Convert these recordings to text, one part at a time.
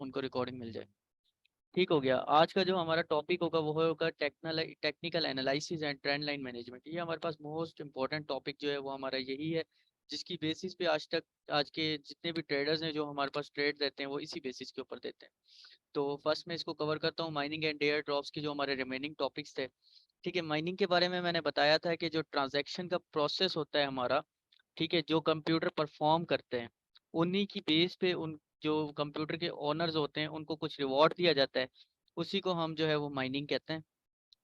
उनको रिकॉर्डिंग मिल जाए। ठीक हो गया। आज का जो हमारा टॉपिक होगा वो होगा technical analysis and trend line management. ये हमारे पास मोस्ट इंपॉर्टेंट टॉपिक जो है वो हमारा यही है, जिसकी बेसिस पे आज के जितने भी ट्रेडर्स हैं जो हमारे पास ट्रेड देते हैं वो इसी बेसिस के ऊपर देते हैं। तो फर्स्ट मैं इसको कवर करता हूँ, माइनिंग एंड एयर ड्रॉप्स के जो हमारे रिमेनिंग टॉपिक्स थे। ठीक है, माइनिंग के बारे में मैंने बताया था कि जो ट्रांजैक्शन का प्रोसेस होता है हमारा, ठीक है, जो कंप्यूटर परफॉर्म करते हैं उन्हीं की बेस पे उन जो कंप्यूटर के ओनर्स होते हैं उनको कुछ रिवॉर्ड दिया जाता है, उसी को हम जो है वो माइनिंग कहते हैं।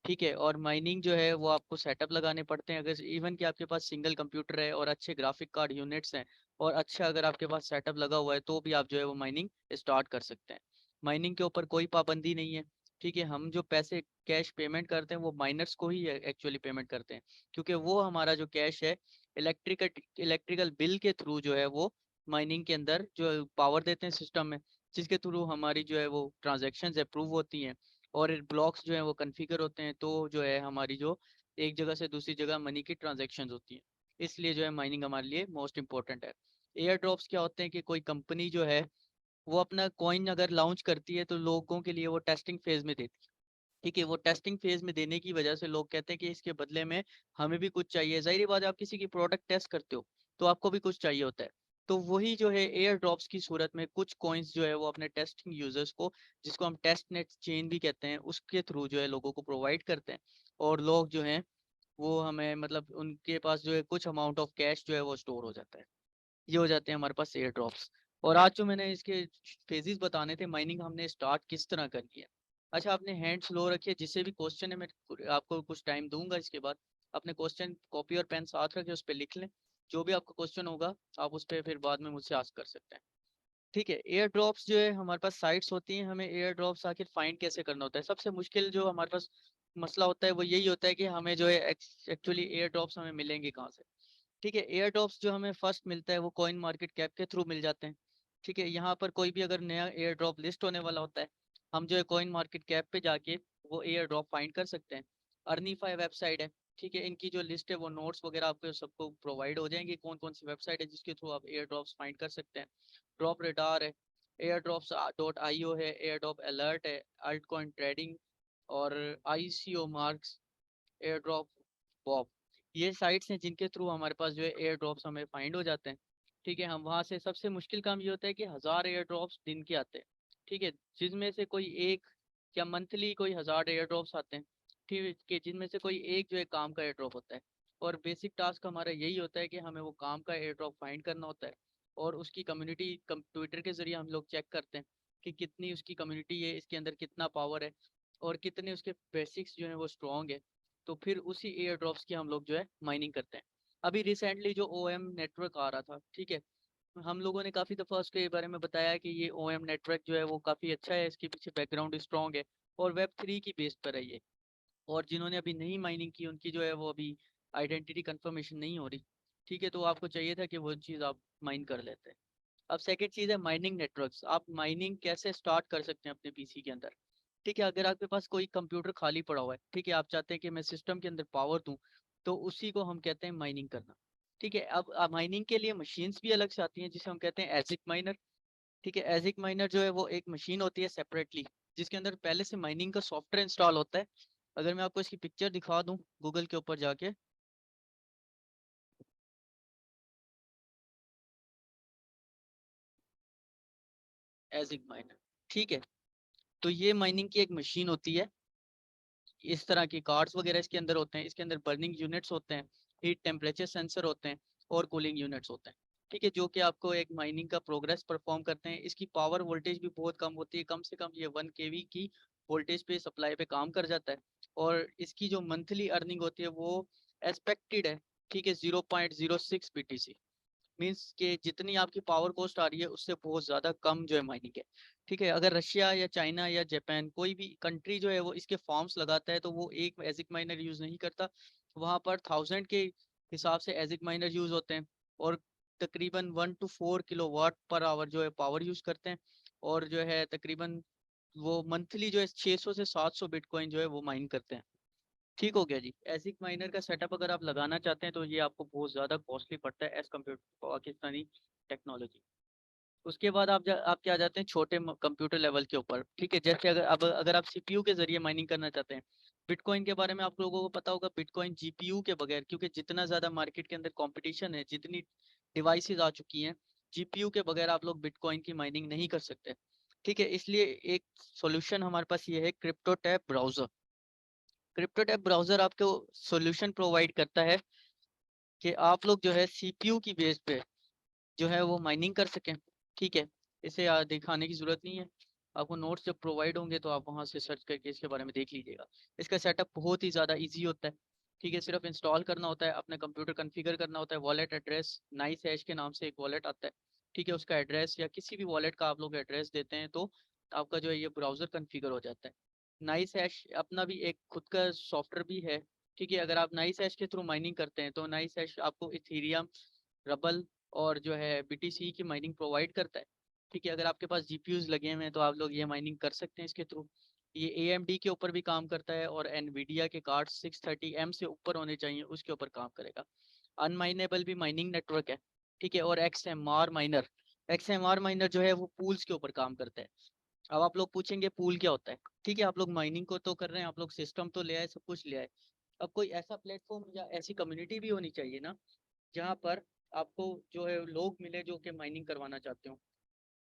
ठीक है, और माइनिंग जो है वो आपको सेटअप लगाने पड़ते हैं। अगर इवन कि आपके पास सिंगल कंप्यूटर है और अच्छे ग्राफिक कार्ड यूनिट्स हैं और अच्छा अगर आपके पास सेटअप लगा हुआ है तो भी आप जो है वो माइनिंग स्टार्ट कर सकते हैं। माइनिंग के ऊपर कोई पाबंदी नहीं है। ठीक है, हम जो पैसे कैश पेमेंट करते हैं वो माइनर्स को ही एक्चुअली पेमेंट करते हैं, क्योंकि वो हमारा जो कैश है इलेक्ट्रिकल इलेक्ट्रिकल बिल के थ्रू जो है वो माइनिंग के अंदर जो पावर देते हैं सिस्टम में, जिसके थ्रू हमारी जो है वो ट्रांजेक्शन अप्रूव होती हैं और ब्लॉक्स जो है वो कन्फिगर होते हैं, तो जो है हमारी जो एक जगह से दूसरी जगह मनी की ट्रांजेक्शन होती हैं। इसलिए जो है माइनिंग हमारे लिए मोस्ट इंपॉर्टेंट है। एयर ड्रॉप्स क्या होते हैं कि कोई कंपनी जो है वो अपना कॉइन अगर लॉन्च करती है तो लोगों के लिए वो टेस्टिंग फेज में देती है। ठीक है, वो टेस्टिंग फेज में देने की वजह से लोग कहते हैं कि इसके बदले में हमें भी कुछ चाहिए। जाहिर बात है, आप किसी की प्रोडक्ट टेस्ट करते हो तो आपको भी कुछ चाहिए होता है। तो वही जो है एयर ड्रॉप्स की सूरत में कुछ कॉइन्स जो है वो अपने टेस्टिंग यूजर्स को, जिसको हम टेस्ट नेट चेन भी कहते हैं, उसके थ्रू जो है लोगों को प्रोवाइड करते हैं। और लोग जो हैं वो हमें मतलब उनके पास जो है कुछ अमाउंट ऑफ कैश जो है वो स्टोर हो जाता है। ये हो जाते हैं हमारे पास एयर ड्रॉप्स। और आज जो मैंने इसके फेजेस बताने थे, माइनिंग हमने स्टार्ट किस तरह करनी है। अच्छा, आपने हैंड स्लो रखिए, जिससे भी क्वेश्चन है मैं आपको कुछ टाइम दूंगा इसके बाद। अपने क्वेश्चन कॉपी और पेन साथ रखें, उस पर लिख लें। जो भी आपका क्वेश्चन होगा आप उस पर फिर बाद में मुझसे आस्क कर सकते हैं। ठीक है, एयर ड्रॉप्स जो है हमारे पास साइट्स होती हैं। हमें एयर ड्रॉप्स आखिर फाइंड कैसे करना होता है? सबसे मुश्किल जो हमारे पास मसला होता है वो यही होता है कि हमें जो है एक्चुअली एयर ड्रॉप्स हमें मिलेंगे कहाँ से। ठीक है, एयर ड्रॉप्स जो हमें फर्स्ट मिलता है वो कॉइन मार्केट कैप के थ्रू मिल जाते हैं। ठीक है, यहाँ पर कोई भी अगर नया एयर ड्रॉप लिस्ट होने वाला होता है, हम जो है कॉइन मार्केट कैप पे जाके वो एयर ड्रॉप फाइंड कर सकते हैं। अर्नीफाई वेबसाइट है। ठीक है, इनकी जो लिस्ट है वो नोट्स वगैरह आपको सबको प्रोवाइड हो जाएंगे, कौन कौन सी वेबसाइट है जिसके थ्रू आप एयर ड्रॉप्स फाइंड कर सकते हैं। ड्रॉप रेडार है, एयर ड्रॉप्स डॉट आई ओ है, एयर ड्रॉप अलर्ट है, अल्ट कॉइन ट्रेडिंग और आई सी ओ मार्क्स, एयर ड्रॉप बॉब। ये साइट्स हैं जिनके थ्रू हमारे पास जो है एयर ड्रॉप्स हमें फाइंड हो जाते हैं। ठीक है, हम वहाँ से सबसे मुश्किल काम ये होता है कि 1000 एयर ड्रॉप्स दिन के आते हैं। ठीक है, जिनमें से कोई एक या मंथली कोई 1000 एयर ड्रॉप्स आते हैं। ठीक है, जिनमें से कोई एक जो है काम का एयर ड्रॉप होता है। और बेसिक टास्क हमारा यही होता है कि हमें वो काम का एयर ड्रॉप फाइंड करना होता है। और उसकी कम्युनिटी कंप्यूटर के जरिए हम लोग चेक करते हैं कि कितनी उसकी कम्युनिटी है, इसके अंदर कितना पावर है और कितने उसके बेसिक्स जो है वो स्ट्रॉन्ग है। तो फिर उसी एयर ड्रॉप्स की हम लोग जो है माइनिंग करते हैं। अभी रिसेंटली जो ओ एम नेटवर्क आ रहा था, ठीक है, हम लोगों ने काफ़ी दफ़ा उसके बारे में बताया कि ये ओ एम नेटवर्क जो है वो काफ़ी अच्छा है, इसके पीछे बैकग्राउंड स्ट्रॉन्ग है और वेब 3 की बेस पर है ये। और जिन्होंने अभी नहीं माइनिंग की उनकी जो है वो अभी आइडेंटिटी कंफर्मेशन नहीं हो रही। ठीक है, तो आपको चाहिए था कि वो चीज़ आप माइन कर लेते हैं। अब सेकेंड चीज़ है माइनिंग नेटवर्क्स। आप माइनिंग कैसे स्टार्ट कर सकते हैं अपने पीसी के अंदर? ठीक है, अगर आपके पास कोई कंप्यूटर खाली पड़ा हुआ है, ठीक है, आप चाहते हैं कि मैं सिस्टम के अंदर पावर दूं, तो उसी को हम कहते हैं माइनिंग करना। ठीक है, अब माइनिंग के लिए मशीन्स भी अलग से आती हैं जिसे हम कहते हैं एजिक माइनर। ठीक है, एजिक माइनर जो है वो एक मशीन होती है सेपरेटली, जिसके अंदर पहले से माइनिंग का सॉफ्टवेयर इंस्टॉल होता है। अगर मैं आपको इसकी पिक्चर दिखा दूं गूगल के ऊपर जाके, एजिक माइनर, ठीक है, तो ये माइनिंग की एक मशीन होती है। इस तरह की कार्ड्स वगैरह इसके अंदर होते हैं। इसके अंदर बर्निंग यूनिट्स होते हैं, हीट टेम्परेचर सेंसर होते हैं और कूलिंग यूनिट्स होते हैं। ठीक है, जो कि आपको एक माइनिंग का प्रोग्रेस परफॉर्म करते हैं। इसकी पावर वोल्टेज भी बहुत कम होती है, कम से कम ये 1 kV की वोल्टेज पे सप्लाई पे काम कर जाता है। और इसकी जो मंथली अर्निंग होती है वो एक्सपेक्टेड है, ठीक है, 0.06 BTC। मीन्स कि जितनी आपकी पावर कॉस्ट आ रही है उससे बहुत ज़्यादा कम जो है माइनिंग है। ठीक है, अगर रशिया या चाइना या जापान कोई भी कंट्री जो है वो इसके फॉर्म्स लगाता है तो वो एक एजिक माइनर यूज़ नहीं करता। वहाँ पर 1000 के हिसाब से एजिक माइनर यूज़ होते हैं और तकरीबन 1 to 4 kW/आवर जो है पावर यूज़ करते हैं। और जो है तकरीबन वो मंथली जो है 600 से 700 बिटकॉइन जो है वो माइन करते हैं। ठीक हो गया जी। एसिक माइनर का सेटअप अगर आप लगाना चाहते हैं तो ये आपको बहुत ज़्यादा कॉस्टली पड़ता है as compare to Pakistani technology. उसके बाद आप क्या जाते हैं छोटे कंप्यूटर लेवल के ऊपर, ठीक है। जैसे अगर आप सीपीयू के जरिए माइनिंग करना चाहते हैं, बिटकॉइन के बारे में आप लोगों को पता होगा, बिटकॉइन जीपीयू के बगैर, क्योंकि जितना ज्यादा मार्केट के अंदर कंपटीशन है, जितनी डिवाइसेस आ चुकी हैं, जीपीयू के बगैर आप लोग बिटकॉइन की माइनिंग नहीं कर सकते, ठीक है। इसलिए एक सॉल्यूशन हमारे पास ये है, क्रिप्टोटैप ब्राउजर। क्रिप्टोटैप ब्राउजर आपको सॉल्यूशन प्रोवाइड करता है कि आप लोग जो है सीपीयू की बेस पे जो है वो माइनिंग कर सकें, ठीक है। इसे दिखाने की जरूरत नहीं है, आपको नोट्स जब प्रोवाइड होंगे तो आप वहां से सर्च करके इसके बारे में देख लीजिएगा। इसका सेटअप बहुत ही ज़्यादा इजी होता है, ठीक है। सिर्फ इंस्टॉल करना होता है, अपने कंप्यूटर कॉन्फ़िगर करना होता है, वॉलेट एड्रेस नाइस हैश के नाम से एक वॉलेट आता है, ठीक है। उसका एड्रेस या किसी भी वॉलेट का आप लोग एड्रेस देते हैं तो आपका जो है ये ब्राउज़र कॉन्फ़िगर हो जाता है। नाइस हैश अपना भी एक खुद का सॉफ्टवेयर भी है, ठीक है। अगर आप नाइस हैश के थ्रू माइनिंग करते हैं तो नाइस हैश आपको इथीरियम, रबल और जो है बीटीसी की माइनिंग प्रोवाइड करता है, ठीक है। अगर आपके पास जीपीयूज लगे हुए हैं तो आप लोग ये माइनिंग कर सकते हैं इसके थ्रू। ये एएमडी के ऊपर भी काम करता है और एनवीडिया के कार्ड 630M से ऊपर होने चाहिए, उसके ऊपर काम करेगा। अनमाइनेबल भी माइनिंग नेटवर्क है, ठीक है। और एक्सएमआर माइनर जो है वो पूल्स के ऊपर काम करता है। अब आप लोग पूछेंगे पूल क्या होता है, ठीक है। आप लोग माइनिंग को तो कर रहे हैं, आप लोग सिस्टम तो ले आए, सब कुछ ले आए, अब कोई ऐसा प्लेटफॉर्म या ऐसी कम्युनिटी भी होनी चाहिए ना, जहाँ पर आपको जो है लोग मिले जो कि माइनिंग करवाना चाहते हो,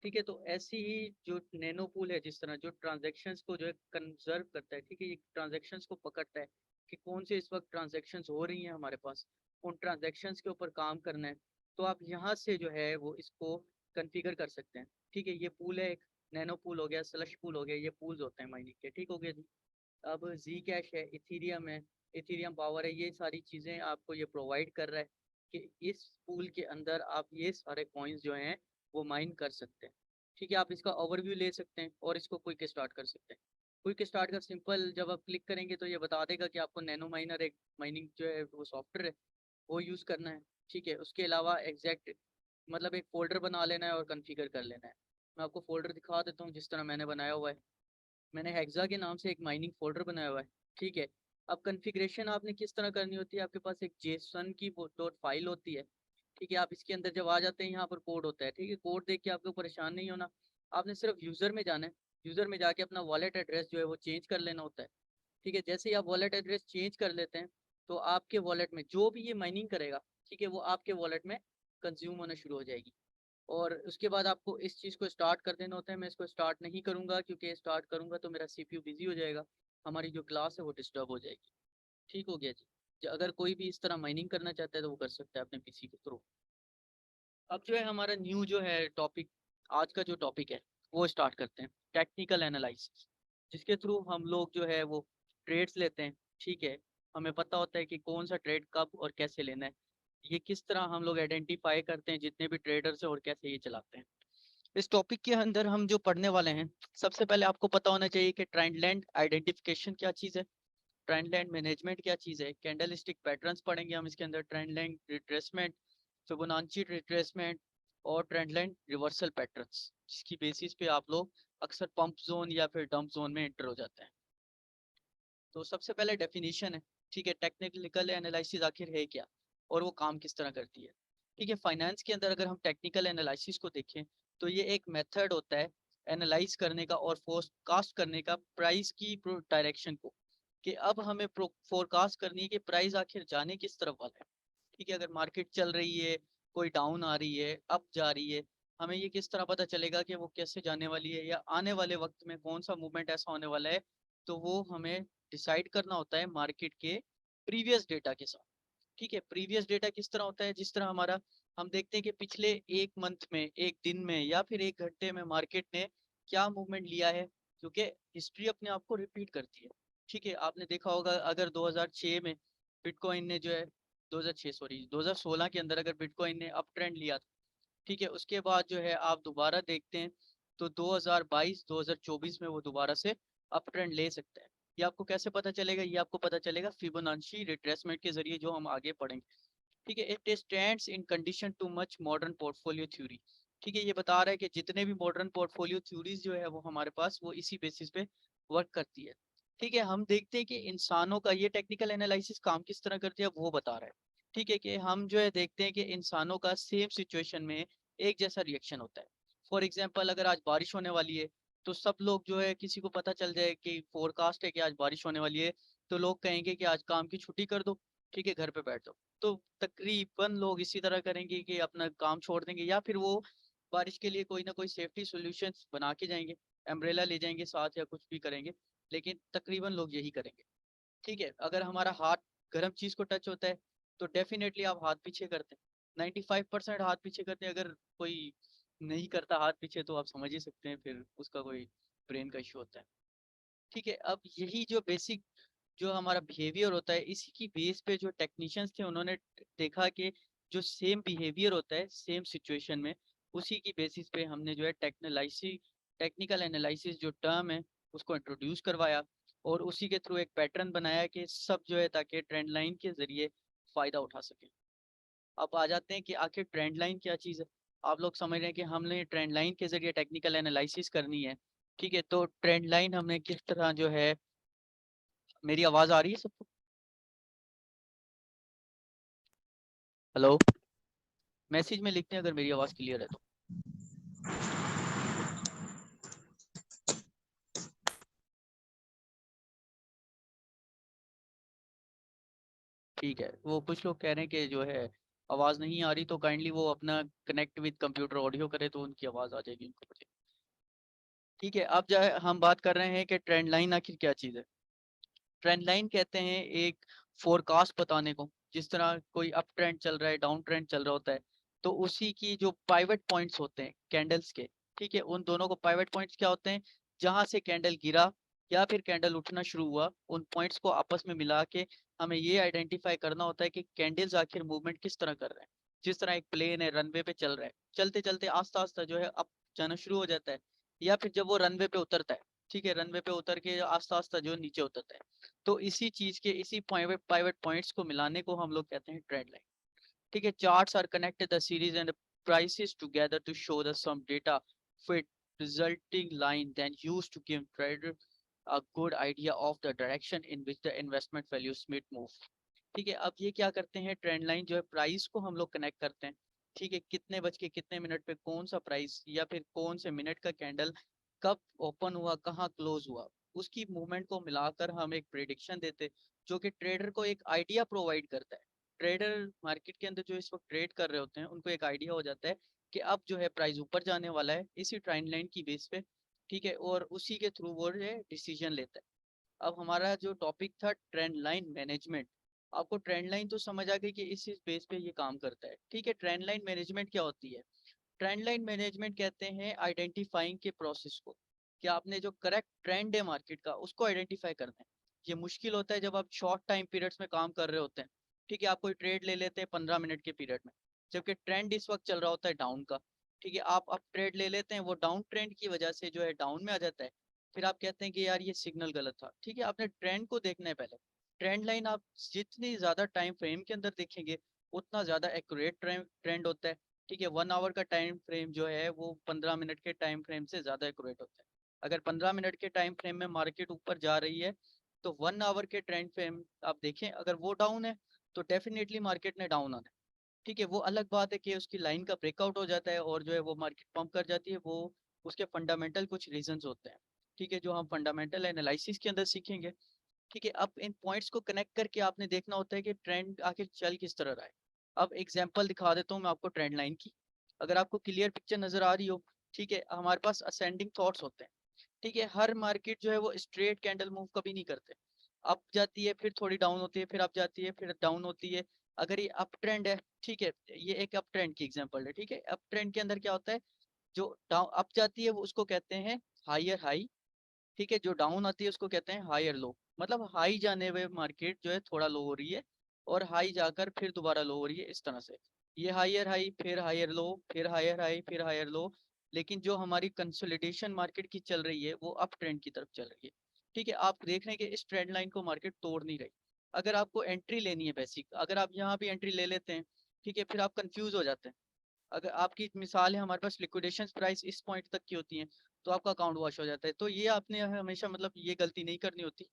ठीक है। तो ऐसी ही जो नैनो पूल है, जिस तरह जो ट्रांजेक्शन्स को जो है कंजर्व करता है, ठीक है, ये ट्रांजेक्शन्स को पकड़ता है कि कौन से इस वक्त ट्रांजेक्शन्स हो रही हैं हमारे पास, उन ट्रांजेक्शन्स के ऊपर काम करना है, तो आप यहाँ से जो है वो इसको कन्फिगर कर सकते हैं, ठीक है। ये पूल है, एक नैनो पूल हो गया, स्लश पूल हो गया, ये पूल्स होते हैं माइनिंग के, ठीक हो गया जी। अब जी कैश है, इथीरियम पावर है, ये सारी चीज़ें आपको ये प्रोवाइड कर रहा है कि इस पूल के अंदर आप ये सारे कॉइन्स जो हैं वो माइन कर सकते हैं, ठीक है। आप इसका ओवरव्यू ले सकते हैं और इसको क्विक स्टार्ट कर सकते हैं। क्विक स्टार्ट का सिंपल जब आप क्लिक करेंगे तो ये बता देगा कि आपको नैनो माइनर एक माइनिंग जो है वो सॉफ्टवेयर है वो यूज़ करना है, ठीक है। उसके अलावा एग्जैक्ट मतलब एक फोल्डर बना लेना है और कन्फिगर कर लेना है। मैं आपको फोल्डर दिखा देता हूँ जिस तरह मैंने बनाया हुआ है। मैंने हेक्सा के नाम से एक माइनिंग फोल्डर बनाया हुआ है, ठीक है। अब कॉन्फ़िगरेशन आपने किस तरह करनी होती है, आपके पास एक जेसन की डॉट फाइल होती है, ठीक है। आप इसके अंदर जब आ जाते हैं यहाँ पर कोड होता है, ठीक है। कोड देख के आपको परेशान नहीं होना, आपने सिर्फ यूज़र में जाना है, यूज़र में जाके अपना वॉलेट एड्रेस जो है वो चेंज कर लेना होता है, ठीक है। जैसे ही आप वॉलेट एड्रेस चेंज कर लेते हैं तो आपके वॉलेट में जो भी ये माइनिंग करेगा, ठीक है, वो आपके वॉलेट में कंज्यूम होना शुरू हो जाएगी। और उसके बाद आपको इस चीज़ को स्टार्ट कर देना होता है। मैं इसको स्टार्ट नहीं करूँगा क्योंकि स्टार्ट करूँगा तो मेरा सीपीयू बिजी हो जाएगा, हमारी जो क्लास है वो डिस्टर्ब हो जाएगी, ठीक हो गया जी। अगर कोई भी इस तरह माइनिंग करना चाहता है तो वो कर सकता है अपने पीसी के थ्रू। अब जो है हमारा न्यू जो है टॉपिक, आज का जो टॉपिक है वो स्टार्ट करते हैं, टेक्निकल एनालिसिस, जिसके थ्रू हम लोग जो है वो ट्रेड्स लेते हैं, ठीक है। हमें पता होता है कि कौन सा ट्रेड कब और कैसे लेना है, ये किस तरह हम लोग आइडेंटिफाई करते हैं जितने भी ट्रेडर्स हैं और कैसे ये चलाते हैं। इस टॉपिक के अंदर हम जो पढ़ने वाले हैं, सबसे पहले आपको पता होना चाहिए कि ट्रेंड लाइन आइडेंटिफिकेशन क्या चीज़ है, ट्रेंड लाइन मैनेजमेंट क्या चीज़ है, कैंडल स्टिक पैटर्न्स पढ़ेंगे हम इसके अंदर, trend line retracement, Fibonacci retracement और ट्रेंड लाइन रिवर्सल पैटर्न्स, जिसकी बेसिस पे आप लोग अक्सर पंप जोन या फिर डंप जोन में एंटर हो जाते हैं। तो सबसे पहले डेफिनेशन है, ठीक है, टेक्निकल एनालिसिस आखिर है क्या और वो काम किस तरह करती है, ठीक है। फाइनेंस के अंदर अगर हम टेक्निकल एनालिसिस को देखें तो ये एक मेथड होता है एनालाइज करने का और फोरकास्ट करने का प्राइस की डायरेक्शन को, कि अब हमें फोरकास्ट करनी है कि प्राइस आखिर जाने किस तरफ वाला है, ठीक है। अगर मार्केट चल रही है, कोई डाउन आ रही है, अप जा रही है, हमें ये किस तरह पता चलेगा कि वो कैसे जाने वाली है या आने वाले वक्त में कौन सा मूवमेंट ऐसा होने वाला है, तो वो हमें डिसाइड करना होता है मार्केट के प्रीवियस डेटा के साथ, ठीक है। प्रीवियस डेटा किस तरह होता है, जिस तरह हमारा हम देखते हैं कि पिछले एक मंथ में, एक दिन में या फिर एक घंटे में मार्केट ने क्या मूवमेंट लिया है, क्योंकि हिस्ट्री अपने आप को रिपीट करती है, ठीक है। आपने देखा होगा अगर 2006 में बिटकॉइन ने जो है 2016 के अंदर अगर बिटकॉइन ने अप ट्रेंड लिया था, ठीक है, उसके बाद जो है आप दोबारा देखते हैं तो 2022 2024 में वो दोबारा से अप ट्रेंड ले सकता है। ये आपको कैसे पता चलेगा, ये आपको पता चलेगा फिबोनाची रिट्रेसमेंट के जरिए, जो हम आगे पढ़ेंगे, ठीक है। It stands in condition too much modern portfolio theory, ठीक है। ये बता रहा है कि जितने भी मॉडर्न पोर्टफोलियो थ्योरीज जो है वो हमारे पास वो इसी बेसिस पे वर्क करती है, ठीक है। हम देखते हैं कि इंसानों का ये टेक्निकल एनालिसिस काम किस तरह करती है वो बता रहा है, ठीक है। कि हम जो है देखते हैं कि इंसानों का सेम सिचुएशन में एक जैसा रिएक्शन होता है। फॉर एग्जाम्पल अगर आज बारिश होने वाली है तो सब लोग जो है, किसी को पता चल जाए कि फोरकास्ट है कि आज बारिश होने वाली है, तो लोग कहेंगे कि आज काम की छुट्टी कर दो, ठीक है, घर पे बैठ जाओ। तो तकरीबन लोग इसी तरह करेंगे कि अपना काम छोड़ देंगे, या फिर वो बारिश के लिए कोई ना कोई सेफ्टी सॉल्यूशन बना के जाएंगे, अम्ब्रेला ले जाएंगे साथ या कुछ भी करेंगे, लेकिन तकरीबन लोग यही करेंगे। ठीक है, अगर हमारा हाथ गर्म चीज को टच होता है तो डेफिनेटली आप हाथ पीछे करते हैं, 95% हाथ पीछे करते हैं। अगर कोई नहीं करता हाथ पीछे तो आप समझ ही सकते हैं फिर उसका कोई ब्रेन का इशू होता है। ठीक है, अब यही जो बेसिक जो हमारा बिहेवियर होता है, इसी की बेस पे जो टेक्नीशियंस थे उन्होंने देखा कि जो सेम बिहेवियर होता है सेम सिचुएशन में, उसी की बेसिस पे हमने जो है टेक्निकल एनालिसिस जो टर्म है उसको इंट्रोड्यूस करवाया, और उसी के थ्रू एक पैटर्न बनाया कि सब जो है ताकि ट्रेंड लाइन के जरिए फायदा उठा सके। अब आ जाते हैं कि आखिर ट्रेंड लाइन क्या चीज़ है। आप लोग समझ रहे हैं कि हमने ट्रेंड लाइन के जरिए टेक्निकल एनालिसिस करनी है। ठीक है, तो ट्रेंड लाइन हमने किस तरह जो है, मेरी आवाज़ आ रही है सबको? हेलो, मैसेज में लिखते हैं अगर मेरी आवाज़ क्लियर है तो। ठीक है, वो कुछ लोग कह रहे हैं कि जो है आवाज़ नहीं आ रही, तो काइंडली वो अपना कनेक्ट विद कंप्यूटर ऑडियो करे तो उनकी आवाज़ आ जाएगी उनको। ठीक है, अब जो है हम बात कर रहे हैं कि ट्रेंड लाइन आखिर क्या चीज़ है। ट्रेंड लाइन कहते हैं एक फोरकास्ट बताने को, जिस तरह कोई अप ट्रेंड चल रहा है, डाउन ट्रेंड चल रहा होता है, तो उसी की जो पाइवट पॉइंट्स होते हैं कैंडल्स के, ठीक है, उन दोनों को पाइवट पॉइंट्स क्या होते हैं, जहां से कैंडल गिरा या फिर कैंडल उठना शुरू हुआ, उन पॉइंट्स को आपस में मिला के हमें ये आइडेंटिफाई करना होता है कि कैंडल्स आखिर मूवमेंट किस तरह कर रहे हैं। जिस तरह एक प्लेन है रनवे पे चल रहा है, चलते चलते आस्ता आस्ता जो है अप जाना शुरू हो जाता है, या फिर जब वो रनवे पे उतरता है, ठीक है, रनवे पे उतर के आस्ता आस्ता जो नीचे उतरता है, तो इसी चीज के इसी पाइवट पॉइंट्स को मिलाने को हम लोग कहते हैं ट्रेंड लाइन। ठीक है, charts are connected the series and prices together to show the some data fit resulting line then used to give trader a good idea of the direction in which the investment values might move। ठीक है, अब ये क्या करते हैं, trend line जो है price को हम लोग कनेक्ट करते हैं। ठीक है, कितने बज के कितने मिनट पे कौन सा प्राइस या फिर कौन से मिनट का कैंडल कब ओपन हुआ, कहाँ क्लोज हुआ, उसकी मूवमेंट को मिलाकर हम एक प्रिडिक्शन देते, जो कि ट्रेडर को एक आइडिया प्रोवाइड करता है। ट्रेडर मार्केट के अंदर जो इस वक्त ट्रेड कर रहे होते हैं उनको एक आइडिया हो जाता है कि अब जो है प्राइस ऊपर जाने वाला है इसी ट्रेंड लाइन की बेस पे। ठीक है, और उसी के थ्रू वो डिसीजन लेता है। अब हमारा जो टॉपिक था ट्रेंड लाइन मैनेजमेंट, आपको ट्रेंड लाइन तो समझ आ गई कि इस बेस पे ये काम करता है। ठीक है, ट्रेंड लाइन मैनेजमेंट क्या होती है? ट्रेंड लाइन मैनेजमेंट कहते हैं आइडेंटिफाइंग के प्रोसेस को, कि आपने जो करेक्ट ट्रेंड है मार्केट का उसको आइडेंटिफाई करना है। ये मुश्किल होता है जब आप शॉर्ट टाइम पीरियड्स में काम कर रहे होते हैं। ठीक है, आप कोई ट्रेड ले लेते हैं 15 मिनट के पीरियड में, जबकि ट्रेंड इस वक्त चल रहा होता है डाउन का। ठीक है, आप ट्रेड ले लेते हैं, वो डाउन ट्रेंड की वजह से जो है डाउन में आ जाता है, फिर आप कहते हैं कि यार ये सिग्नल गलत था। ठीक है, आपने ट्रेंड को देखना है पहले। ट्रेंड लाइन आप जितनी ज्यादा टाइम फ्रेम के अंदर देखेंगे उतना ज्यादा एक्यूरेट ट्रेंड होता है। ठीक है, 1 आवर का टाइम फ्रेम जो है वो 15 मिनट के टाइम फ्रेम से ज्यादा एक्यूरेट होता है। अगर 15 मिनट के टाइम फ्रेम में मार्केट ऊपर जा रही है तो 1 आवर के ट्रेंड फ्रेम आप देखें, अगर वो डाउन है तो डेफिनेटली मार्केट ने डाउन आना है। ठीक है, वो अलग बात है कि उसकी लाइन का ब्रेकआउट हो जाता है और जो है वो मार्केट पंप कर जाती है, वो उसके फंडामेंटल कुछ रीजंस होते हैं। ठीक है, जो हम फंडामेंटल एनालिसिस के अंदर सीखेंगे। ठीक है, अब इन पॉइंट्स को कनेक्ट करके आपने देखना होता है कि ट्रेंड आखिर चल किस तरह रहा है। अब एग्जांपल दिखा देता हूँ मैं आपको ट्रेंड लाइन की, अगर आपको क्लियर पिक्चर नजर आ रही हो। ठीक है, हमारे पास असेंडिंग थॉट्स होते हैं। ठीक है, हर मार्केट जो है वो स्ट्रेट कैंडल मूव कभी नहीं करते, अप जाती है फिर थोड़ी डाउन होती है, फिर अप जाती है फिर डाउन होती है। अगर ये अप ट्रेंड है, ठीक है, ये एक अप ट्रेंड की एग्जांपल है। ठीक है, अप ट्रेंड के अंदर क्या होता है, जो डाउन अप जाती है वो उसको कहते हैं हायर हाई। ठीक है, जो डाउन आती है उसको कहते हैं हायर लो। मतलब हाई जाने हुए मार्केट जो है थोड़ा लो हो रही है, और हाई जाकर फिर दोबारा लो हो रही है, इस तरह से। ये हायर हाई फिर हायर लो फिर हायर हाई फिर हायर लो। लेकिन जो हमारी कंसोलिडेशन मार्केट की चल रही है वो अप ट्रेंड की तरफ चल रही है। ठीक है, आप देख रहे हैं कि इस ट्रेंड लाइन को मार्केट तोड़ नहीं रही। अगर आपको एंट्री लेनी है बेसिक, अगर आप यहाँ भी एंट्री ले लेते हैं, ठीक है, फिर आप कंफ्यूज हो जाते हैं। अगर आपकी मिसाल है, हमारे पास लिक्विडेशन प्राइस इस पॉइंट तक की होती है, तो आपका अकाउंट वॉश हो जाता है। तो ये आपने हमेशा मतलब ये गलती नहीं करनी होती।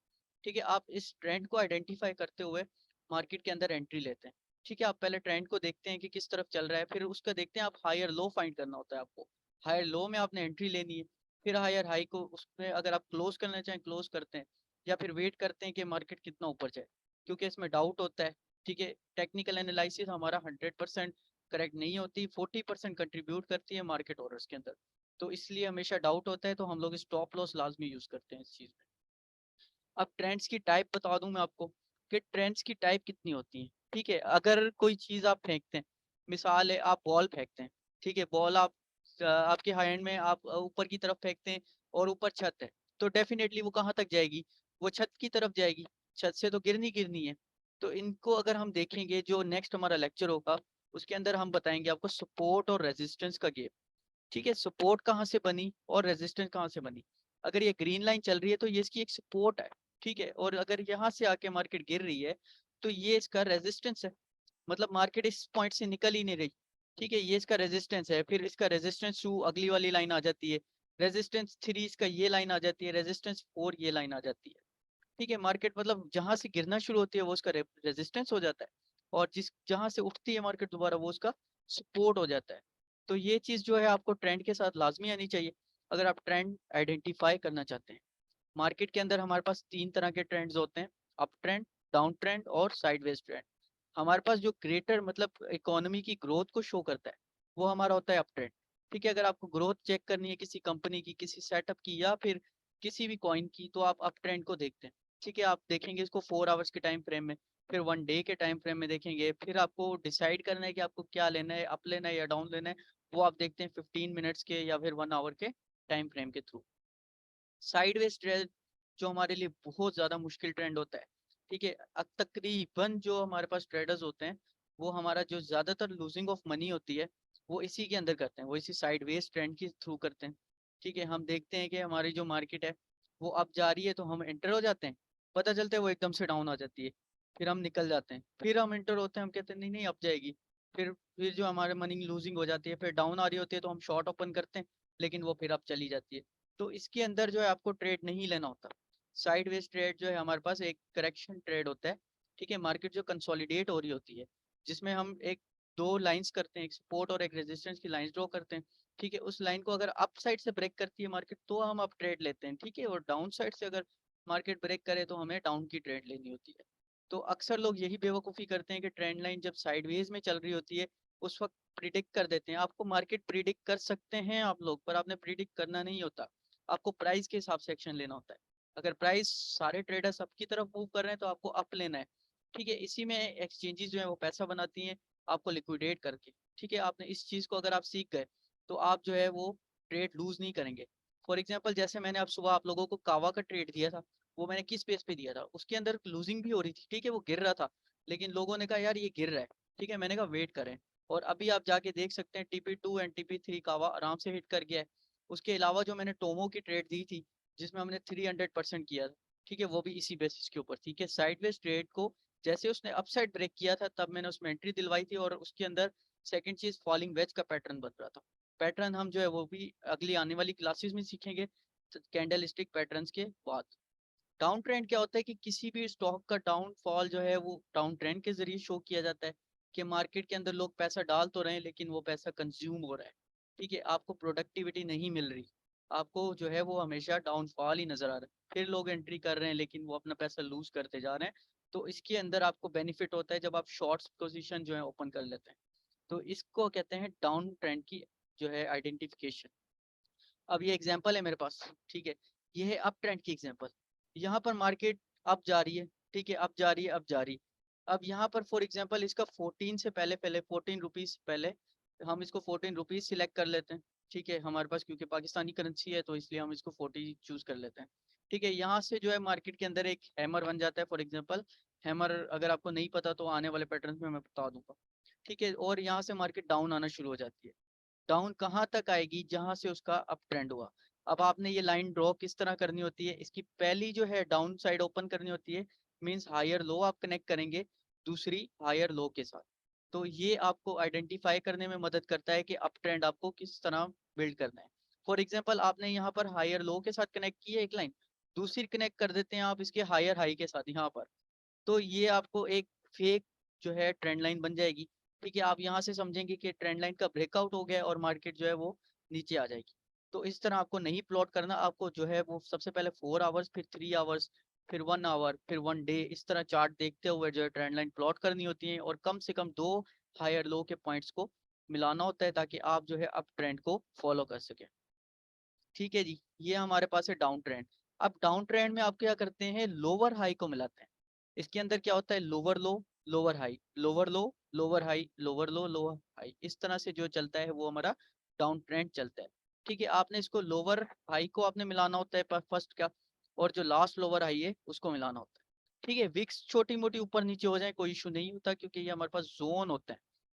ठीक है, आप इस ट्रेंड को आइडेंटिफाई करते हुए मार्केट के अंदर एंट्री लेते हैं। ठीक है, आप पहले ट्रेंड को देखते हैं कि किस तरफ चल रहा है, फिर उसका देखते हैं, आप हायर लो फाइंड करना होता है आपको। हायर लो में आपने एंट्री लेनी है, फिर हायर हाई को उसमें अगर आप क्लोज करना चाहें क्लोज करते हैं, या फिर वेट करते हैं कि मार्केट कितना ऊपर जाए, क्योंकि इसमें डाउट होता है। ठीक है, टेक्निकल एनालिसिस हमारा 100% करेक्ट नहीं होती, 40% कंट्रीब्यूट करती है मार्केट ऑर्डर्स के अंदर, तो इसलिए हमेशा डाउट होता है, तो हम लोग स्टॉप लॉस लाजमी यूज करते हैं इस चीज में। अब ट्रेंड्स की टाइप बता दूं मैं आपको कि ट्रेंड्स की टाइप कितनी होती है। ठीक है, अगर कोई चीज आप फेंकते हैं, मिसाल है आप बॉल फेंकते हैं, ठीक है, बॉल आप आपके हैंड में आप ऊपर की तरफ फेंकते हैं और ऊपर छत है, तो डेफिनेटली वो कहाँ तक जाएगी, वो छत की तरफ जाएगी, छत से तो गिरनी गिरनी है। तो इनको अगर हम देखेंगे, जो नेक्स्ट हमारा लेक्चर होगा उसके अंदर हम बताएंगे आपको सपोर्ट और रेजिस्टेंस का गेम। ठीक है, सपोर्ट कहाँ से बनी और रेजिस्टेंस कहाँ से बनी। अगर ये ग्रीन लाइन चल रही है तो ये इसकी एक सपोर्ट है। ठीक है, और अगर यहाँ से आके मार्केट गिर रही है तो ये इसका रेजिस्टेंस है, मतलब मार्केट इस पॉइंट से निकल ही नहीं रही। ठीक है, ये इसका रेजिस्टेंस है, फिर इसका रेजिस्टेंस 2 अगली वाली लाइन आ जाती है, रेजिस्टेंस 3 इसका ये लाइन आ जाती है, रेजिस्टेंस 4 ये लाइन आ जाती है। ठीक है, मार्केट मतलब जहां से गिरना शुरू होती है वो उसका रेजिस्टेंस हो जाता है, और जिस जहां से उठती है मार्केट दोबारा वो उसका सपोर्ट हो जाता है। तो ये चीज जो है आपको ट्रेंड के साथ लाजमी आनी चाहिए अगर आप ट्रेंड आइडेंटिफाई करना चाहते हैं। मार्केट के अंदर हमारे पास 3 तरह के ट्रेंड्स होते हैं, अप ट्रेंड, डाउन ट्रेंड और साइडवेज ट्रेंड। हमारे पास जो ग्रेटर मतलब इकोनॉमी की ग्रोथ को शो करता है वो हमारा होता है अप ट्रेंड। ठीक है, अगर आपको ग्रोथ चेक करनी है किसी कंपनी की, किसी सेटअप की, या फिर किसी भी कॉइन की, तो आप अप ट्रेंड को देखते हैं। ठीक है, आप देखेंगे इसको 4 आवर्स के टाइम फ्रेम में, फिर 1 डे के टाइम फ्रेम में देखेंगे, फिर आपको डिसाइड करना है कि आपको क्या लेना है, अप लेना है या डाउन लेना है, वो आप देखते हैं 15 मिनट्स के या फिर 1 आवर के टाइम फ्रेम के थ्रू। साइडवेज ट्रेंड जो हमारे लिए बहुत ज्यादा मुश्किल ट्रेंड होता है। ठीक है, तकरीबन जो हमारे पास ट्रेडर्स होते हैं वो हमारा जो ज्यादातर लूजिंग ऑफ मनी होती है वो इसी के अंदर करते हैं, वो इसी साइडवेज ट्रेंड के थ्रू करते हैं। ठीक है, हम देखते हैं कि हमारी जो मार्केट है वो अब जा रही है तो हम एंटर हो जाते हैं, पता चलता है वो एकदम से डाउन आ जाती है, फिर हम निकल जाते हैं, फिर हम एंटर होते हैं, हम कहते हैं नहीं नहीं अब जाएगी, फिर जो हमारे मनी लूजिंग हो जाती है, फिर डाउन आ रही होती है तो हम शॉर्ट ओपन करते हैं, लेकिन वो फिर अब चली जाती है। तो इसके अंदर जो है आपको ट्रेड नहीं लेना होता। साइडवेज ट्रेड जो है हमारे पास एक करेक्शन ट्रेड होता है। ठीक है, मार्केट जो कंसोलिडेट हो रही होती है, जिसमें हम एक दो लाइंस करते हैं, एक सपोर्ट और एक रेजिस्टेंस की लाइंस ड्रॉ करते हैं। ठीक है, उस लाइन को अगर अप साइड से ब्रेक करती है मार्केट तो हम अप ट्रेड लेते हैं। ठीक है, और डाउन साइड से अगर मार्केट ब्रेक करे तो हमें डाउन की ट्रेड लेनी होती है। तो अक्सर लोग यही बेवकूफ़ी करते हैं कि ट्रेंड लाइन जब साइडवेज में चल रही होती है उस वक्त प्रिडिक्ट कर देते हैं। आपको मार्केट प्रिडिक्ट कर सकते हैं आप लोग, पर आपने प्रिडिक्ट करना नहीं होता, आपको प्राइस के हिसाब से एक्शन लेना होता है। अगर प्राइस सारे ट्रेडर्स आपकी तरफ मूव कर रहे हैं तो आपको अप लेना है। ठीक है, इसी में एक्सचेंजेस जो है वो पैसा बनाती हैं आपको लिक्विडेट करके। ठीक है, आपने इस चीज को अगर आप सीख गए तो आप जो है वो ट्रेड लूज नहीं करेंगे। फॉर एग्जाम्पल जैसे मैंने अब सुबह आप लोगों को कावा का ट्रेड दिया था, वो मैंने किस बेस पे दिया था, उसके अंदर लूजिंग भी हो रही थी। ठीक है, वो गिर रहा था, लेकिन लोगों ने कहा यार ये गिर रहा है, ठीक है, मैंने कहा वेट करें। और अभी आप जाके देख सकते हैं TP2 एंड TP3 कावा आराम से हिट कर गया है। उसके अलावा जो मैंने टोमो की ट्रेड दी थी जिसमें हमने 300% किया था, ठीक है, वो भी इसी बेसिस के ऊपर। ठीक है, साइडवेज ट्रेड को जैसे उसने अपसाइड ब्रेक किया था तब मैंने उसमें एंट्री दिलवाई थी, और उसके अंदर सेकंड चीज फॉलिंग वेज का पैटर्न बन रहा था। पैटर्न हम जो है वो भी अगली आने वाली क्लासेस में सीखेंगे, कैंडल स्टिक पैटर्न के बाद। डाउन ट्रेंड क्या होता है कि किसी भी स्टॉक का डाउनफॉल जो है वो डाउन ट्रेंड के जरिए शो किया जाता है, कि मार्केट के अंदर लोग पैसा डाल तो रहे हैं लेकिन वो पैसा कंज्यूम हो रहा है। ठीक है, आपको प्रोडक्टिविटी नहीं मिल रही, आपको जो है वो हमेशा डाउनफॉल ही नजर आ रहा है, फिर लोग एंट्री कर रहे हैं लेकिन वो अपना पैसा लूज करते जा रहे हैं। तो इसके अंदर आपको बेनिफिट होता है जब आप शॉर्ट्स पोजीशन जो है ओपन कर लेते हैं। तो इसको कहते हैं डाउन ट्रेंड की जो है आइडेंटिफिकेशन। अब ये एग्जांपल है मेरे पास। ठीक है, ये है अप ट्रेंड की एग्जांपल। यहाँ पर मार्केट अप जा रही है, ठीक है, अप जा रही है, अप जा रही है। अब यहाँ पर फॉर एग्जांपल इसका 14 से पहले पहले 14 रुपीज से पहले हम इसको 14 रुपीज सिलेक्ट कर लेते हैं। ठीक है, हमारे पास क्योंकि पाकिस्तानी करेंसी है तो इसलिए हम इसको 40 चूज कर लेते हैं। ठीक है, यहाँ से जो है मार्केट के अंदर एक हैमर बन जाता है। फॉर एग्जाम्पल हैमर अगर आपको नहीं पता तो आने वाले पैटर्न में मैं बता दूंगा। ठीक है, और यहाँ से मार्केट डाउन आना शुरू हो जाती है। डाउन कहाँ तक आएगी, जहां से उसका अप ट्रेंड हुआ। अब आपने ये लाइन ड्रॉ किस तरह करनी होती है, इसकी पहली जो है डाउन साइड ओपन करनी होती है, मींस हायर लो आप कनेक्ट करेंगे दूसरी हायर लो के साथ। तो ये आपको आइडेंटिफाई करने में मदद करता है कि अप ट्रेंड आपको किस तरह बिल्ड करना है। फॉर एग्जाम्पल आपने यहाँ पर हायर लो के साथ कनेक्ट की है एक लाइन, दूसरी कनेक्ट कर देते हैं आप इसके हायर हाई के साथ यहाँ पर, तो ये आपको एक फेक जो है ट्रेंड लाइन बन जाएगी। ठीक है, आप यहाँ से समझेंगे कि ट्रेंड लाइन का ब्रेकआउट हो गया और मार्केट जो है वो नीचे आ जाएगी। तो इस तरह आपको नहीं प्लॉट करना, आपको जो है वो सबसे पहले 4 आवर्स, फिर 3 आवर्स, फिर 1 आवर, फिर 1 डे, इस तरह चार्ट देखते हुए जो है ट्रेंड लाइन प्लॉट करनी होती है, और कम से कम 2 हायर लो के पॉइंट्स को मिलाना होता है ताकि आप जो है अप ट्रेंड को फॉलो कर सके। ठीक है जी, ये हमारे पास है डाउन ट्रेंड। अब डाउन ट्रेंड में आप क्या करते हैं, लोअर हाई को मिलाते हैं। इसके अंदर क्या होता है, लोअर लो, लोअर हाई, लोअर लो, लोअर हाई, लोअर लो, लोअर हाई, इस तरह से जो चलता है वो हमारा डाउन ट्रेंड चलता है। ठीक है, आपने इसको लोअर हाई को आपने मिलाना होता है फर्स्ट का, और जो लास्ट लोअर हाई है उसको मिलाना होता है। ठीक है, विक्स छोटी मोटी ऊपर नीचे हो जाए कोई इशू नहीं होता, क्योंकि ये हमारे पास जोन होता है।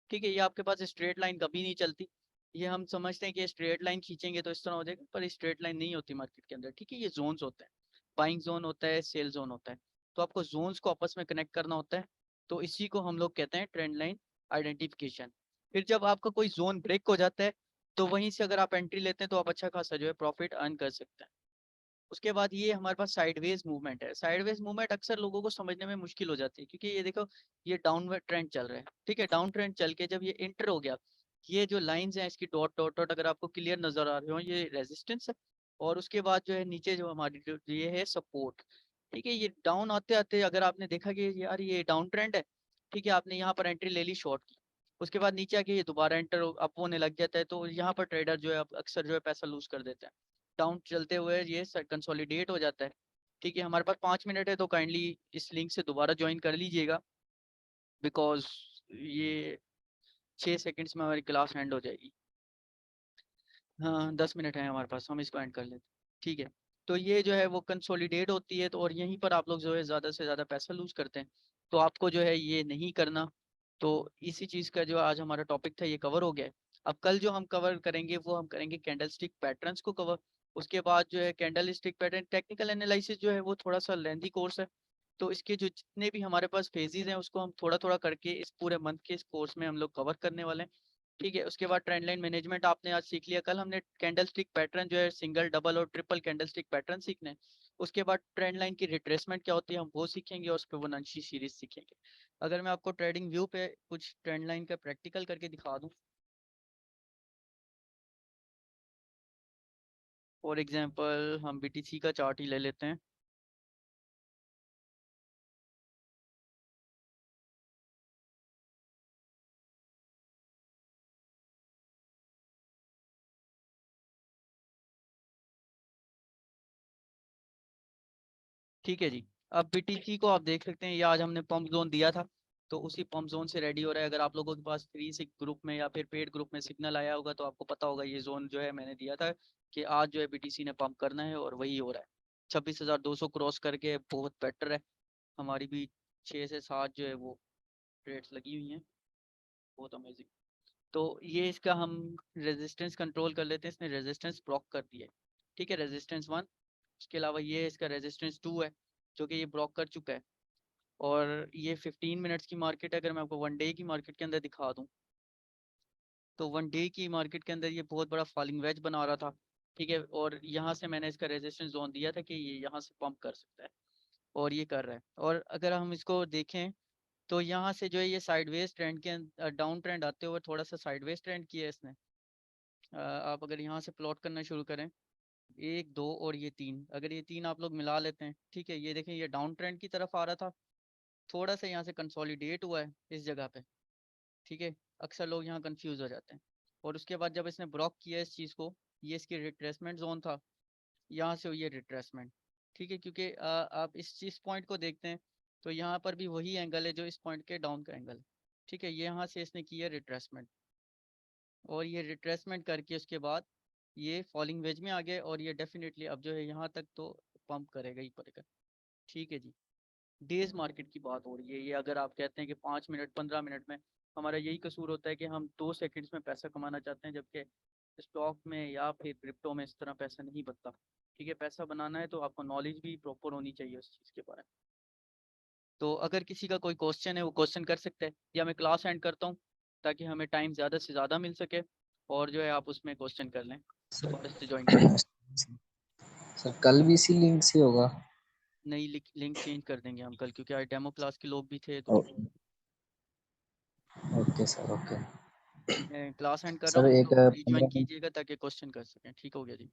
ठीक है, ये आपके पास स्ट्रेट लाइन कभी नहीं चलती। ये हम समझते हैं कि स्ट्रेट लाइन खींचेंगे तो इस तरह हो जाएगा, पर स्ट्रेट लाइन नहीं होती मार्केट के अंदर। ठीक है, ये जोन्स होते हैं, बाइंग जोन होता है, सेल जोन होता है। तो आपको जोन्स को आपस में कनेक्ट करना होता है, तो इसी को हम लोग कहते हैं ट्रेंड लाइन आइडेंटिफिकेशन। फिर जब आपका कोई जोन ब्रेक हो जाता है, तो वहीं से अगर आप एंट्री लेते हैं तो आप अच्छा खासा जो है प्रॉफिट अर्न कर सकते हैं। उसके बाद ये हमारे पास साइडवेज मूवमेंट है। साइडवेज मूवमेंट अक्सर लोगों को समझने में मुश्किल हो जाती है, क्योंकि ये देखो, ये डाउनवर्ड ट्रेंड चल रहा है। ठीक है, डाउन ट्रेंड चल के जब ये इंटर हो गया, ये जो लाइंस हैं इसकी डॉट डॉट डॉट अगर आपको क्लियर नजर आ रहे हो, ये रेजिस्टेंस है, और उसके बाद जो है नीचे जो हमारी ये है सपोर्ट। ठीक है, ये डाउन आते आते अगर आपने देखा कि यार ये डाउन ट्रेंड है, ठीक है, आपने यहाँ पर एंट्री ले ली शॉर्ट की, उसके बाद नीचे आके ये दोबारा एंटर अप होने लग जाता है, तो यहाँ पर ट्रेडर जो है अक्सर जो है पैसा लूज कर देता है। डाउन चलते हुए ये कंसोलिडेट हो जाता है। ठीक है, हमारे पास 5 मिनट है, तो काइंडली इस लिंक से दोबारा ज्वाइन कर लीजिएगा, बिकॉज ये 6 सेकंड्स में हमारी क्लास एंड हो जाएगी। हाँ, 10 मिनट है हमारे पास, हम इसको एंड कर लेते हैं। ठीक है, तो ये जो है वो कंसोलिडेट होती है, तो और यहीं पर आप लोग जो है ज़्यादा से ज़्यादा पैसा लूज करते हैं। तो आपको जो है ये नहीं करना। तो इसी चीज़ का जो आज हमारा टॉपिक था ये कवर हो गया है। अब कल जो हम कवर करेंगे वो हम करेंगे कैंडल स्टिक पैटर्न्स को कवर। उसके बाद जो है candle stick pattern technical analysis जो है वो थोड़ा सा लेंथी कोर्स है, तो इसके जो जितने भी हमारे पास फेजेस हैं उसको हम थोड़ा थोड़ा करके इस पूरे मंथ के इस कोर्स में हम लोग कवर करने वाले हैं। ठीक है, उसके बाद ट्रेंड लाइन मैनेजमेंट आपने आज सीख लिया। कल हमने कैंडल स्टिक पैटर्न जो है सिंगल, डबल और ट्रिपल कैंडल स्टिक पैटर्न सीखने हैं। उसके बाद ट्रेंड लाइन की रिट्रेसमेंट क्या होती है हम वो सीखेंगे, और उस पर फिबोनाची सीरीज सीखेंगे। अगर मैं आपको ट्रेडिंग व्यू पे कुछ ट्रेंड लाइन का प्रैक्टिकल करके दिखा दूं, फॉर एग्जांपल हम बीटीसी का चार्ट ही ले लेते हैं। ठीक है जी, अब बीटीसी को आप देख सकते हैं, ये आज हमने पंप जोन दिया था, तो उसी पंप जोन से रेडी हो रहा है। अगर आप लोगों के पास फ्री से ग्रुप में या फिर पेड ग्रुप में सिग्नल आया होगा तो आपको पता होगा ये जोन जो है मैंने दिया था कि आज जो है बीटीसी ने पंप करना है, और वही हो रहा है। 26,200 क्रॉस करके बहुत बेटर है। हमारी भी 6 से 7 जो है वो रेट्स लगी हुई हैं, बहुत अमेजिंग। तो ये इसका हम रेजिस्टेंस कंट्रोल कर लेते हैं, इसने रेजिस्टेंस ब्लॉक कर दिया है। ठीक है, रेजिस्टेंस 1। उसके अलावा ये इसका रेजिस्टेंस 2 है, जो कि ये ब्लॉक कर चुका है। और ये 15 मिनट्स की मार्केट है। अगर मैं आपको 1 डे की मार्केट के अंदर दिखा दूं, तो 1 डे की मार्केट के अंदर ये बहुत बड़ा फॉलिंग वेज बना रहा था। ठीक है, और यहाँ से मैंने इसका रेजिस्टेंस जोन दिया था कि ये यहाँ से पंप कर सकता है, और ये कर रहा है। और अगर हम इसको देखें तो यहाँ से जो है ये साइडवेज ट्रेंड के डाउन ट्रेंड आते हुए थोड़ा सा साइडवेज ट्रेंड किया है इसने। आप अगर यहाँ से प्लॉट करना शुरू करें, 1 2 और ये 3, अगर ये 3 आप लोग मिला लेते हैं, ठीक है, ये देखें ये डाउन ट्रेंड की तरफ आ रहा था, थोड़ा सा यहाँ से कंसोलिडेट हुआ है इस जगह पे। ठीक है, अक्सर लोग यहाँ कंफ्यूज हो जाते हैं। और उसके बाद जब इसने ब्लॉक किया इस चीज़ को, ये इसकी रिट्रेसमेंट जोन था, यहाँ से हुई है रिट्रेसमेंट। ठीक है, क्योंकि आप इस चीज़ पॉइंट को देखते हैं तो यहाँ पर भी वही एंगल है जो इस पॉइंट के डाउन का एंगल है। ठीक है, ये यहाँ से इसने किया रिट्रेसमेंट, और ये रिट्रेसमेंट करके उसके बाद ये फॉलिंग वेज में आ गए, और ये डेफिनेटली अब जो है यहाँ तक तो पंप करेगा ही करेगा। ठीक है जी, डेज मार्केट की बात हो रही है। ये अगर आप कहते हैं कि 5 मिनट 15 मिनट में, हमारा यही कसूर होता है कि हम 2 सेकंड्स में पैसा कमाना चाहते हैं, जबकि स्टॉक में या फिर क्रिप्टो में इस तरह पैसा नहीं बनता। ठीक है, पैसा बनाना है तो आपको नॉलेज भी प्रॉपर होनी चाहिए उस चीज़ के बारे में। तो अगर किसी का कोई क्वेश्चन है वो क्वेश्चन कर सकते हैं, या मैं क्लास एंड करता हूँ ताकि हमें टाइम ज़्यादा से ज़्यादा मिल सके, और जो है आप उसमें क्वेश्चन कर लें, दोबारा से ज्वाइन करें। सर कल भी इसी लिंक से होगा? नई लिंक चेंज कर देंगे हम कल, क्योंकि आज डेमो क्लास के लोग भी थे तो। Okay sir, okay. मैं क्लास एंड कर रहा सर हूँ, एक तो रिज्वाइन 15 मिनट। कीजिएगा ताकि क्वेश्चन कर सकें। ठीक हो गया जी।